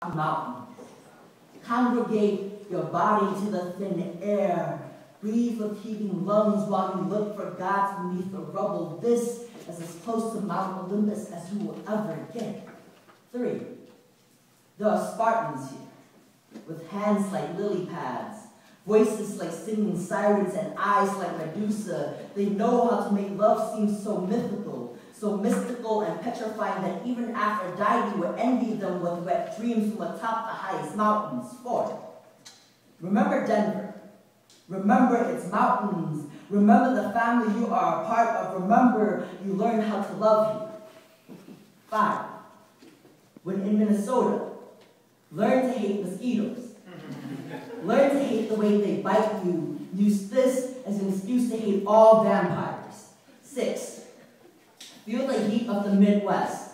mountains. Congregate your body to the thin air. Breathe with heaving lungs while you look for gods beneath the rubble. This is as close to Mount Olympus as you will ever get. 3. There are Spartans here, with hands like lily pads, voices like singing sirens, and eyes like Medusa. They know how to make love seem so mythical, so mystical and petrifying that even after dying you would envy them with wet dreams from atop the highest mountains. 4. Remember Denver. Remember its mountains. Remember the family you are a part of. Remember you learned how to love here. 5. When in Minnesota, learn to hate mosquitoes. Learn to hate the way they bite you. Use this as an excuse to hate all vampires. 6. Feel the heat of the Midwest.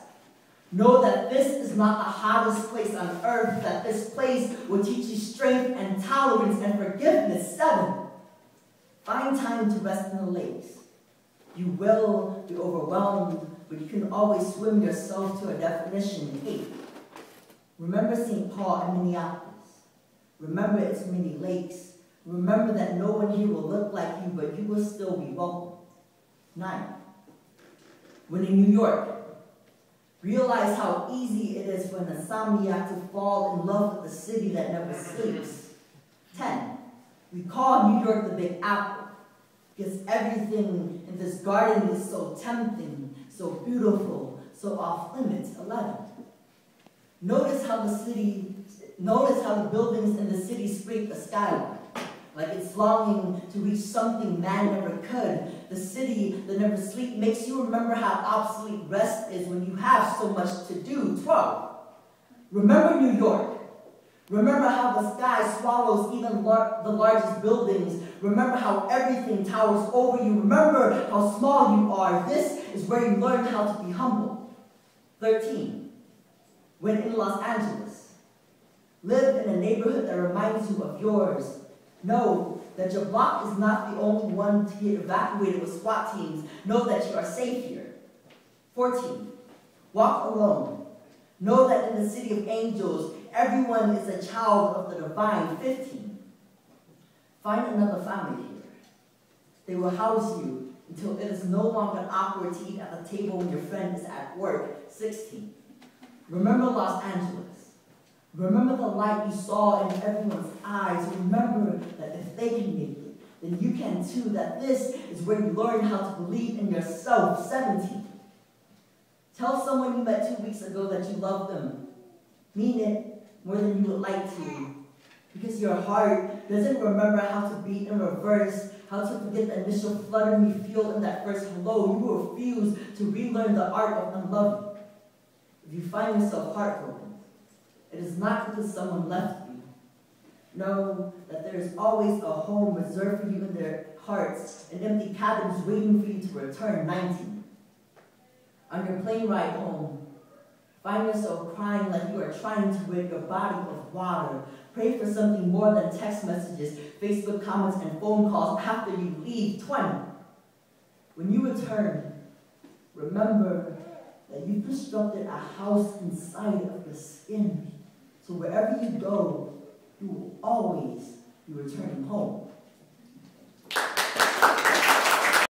Know that this is not the hottest place on earth, that this place will teach you strength and tolerance and forgiveness. 7. Find time to rest in the lakes. You will be overwhelmed, but you can always swim yourself to a definition. 8. Remember St. Paul and Minneapolis. Remember its many lakes. Remember that no one here will look like you, but you will still be welcome. 9. When in New York, realize how easy it is for an insomniac to fall in love with a city that never sleeps. 10. We call New York the Big Apple because everything in this garden is so tempting, so beautiful, so off limits. 11. Notice how the buildings in the city scrape the skyline, like it's longing to reach something man never could. The city that never sleeps makes you remember how obsolete rest is when you have so much to do. 12. Remember New York. Remember how the sky swallows even the largest buildings. Remember how everything towers over you. Remember how small you are. This is where you learn how to be humble. 13. When in Los Angeles, live in a neighborhood that reminds you of yours. Know that your block is not the only one to get evacuated with SWAT teams. Know that you are safe here. 14. Walk alone. Know that in the city of angels, everyone is a child of the divine. 15. Find another family here. They will house you until it is no longer awkward to eat at the table when your friend is at work. 16. Remember Los Angeles. Remember the light you saw in everyone's eyes. Remember that if they can make it, then you can too. That this is where you learn how to believe in yourself. 17. Tell someone you met 2 weeks ago that you love them. Mean it more than you would like to. Because your heart doesn't remember how to beat in reverse, how to forget the initial flutter you feel in that first hello. You refuse to relearn the art of unloving. If you find yourself heartbroken, it is not because someone left you. Know that there is always a home reserved for you in their hearts, and empty cabins waiting for you to return. 19. On your plane ride home, find yourself crying like you are trying to rid your body of water. Pray for something more than text messages, Facebook comments, and phone calls after you leave. 20. When you return, remember that you constructed a house inside of your skin. So wherever you go, you will always be returning home.